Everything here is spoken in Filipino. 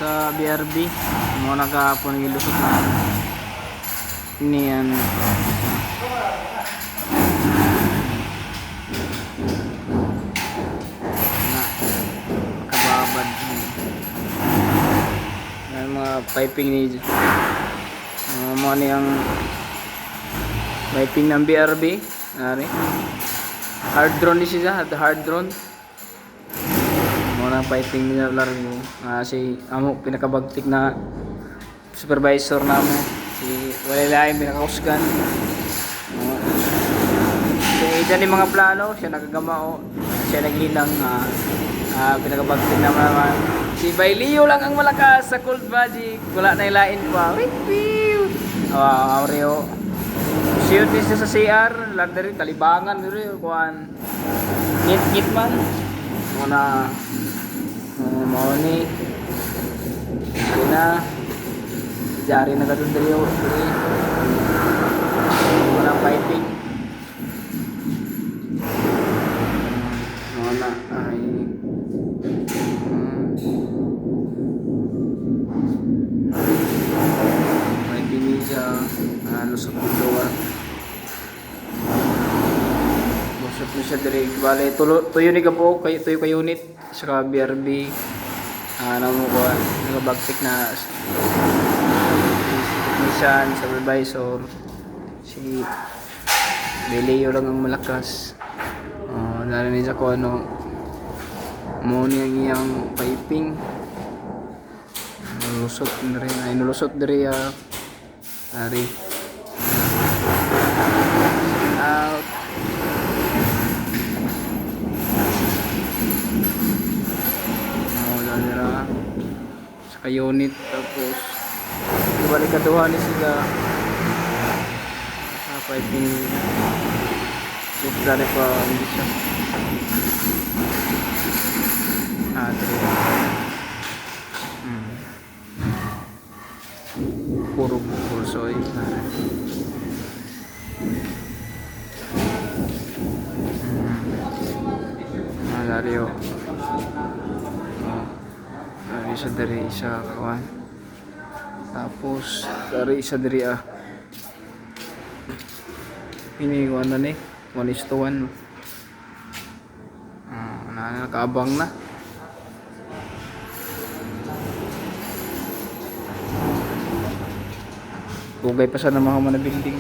sa BRB. Mo nagahapon gilusot na niyan. Na kababad. May mga piping ni mo niyang piping ng BRB. Ari. Hard drone ni siya, hard drone. Muna piping niya largo. Si amo pinakabagtik na supervisor namo si wala lain pinakausgan. Ito ni mga plano siya nagagamao. Siya naghinang pinakabagtik naman. Si Bailio lang ang malakas sa Cold Magic. Wala na ilain pa. Aureo. Shoot din siya sa CR. Lahat kalibangan rin. Kuhan. Ngit man. Muna. Mau ni. Hindi na. Jari na katong daliyo. Muna piping. Muna. Ay. Lusot ng luwa. Lusot na siya direct. Bale, tuyo ni Gabo, tuyo kay unit. Saka BRB. Namo ko, nagabagtik na technician, supervisor. Si Beleo lang ang malakas. Narinig sa ko ano. Muna ang iyang piping. Lusot na rin. Ay, nulusot na rin. Ari. Out. Wala nila. Saka unit. Tapos balik kaduhan ni sila. Piping. Bukla na pa. Hindi siya. Puro soy. Malario. Dari isa dari isa kawan. Tapos dari isa dari ini na ni 1:1. Nakaabang na. Bugay pa sa mga building.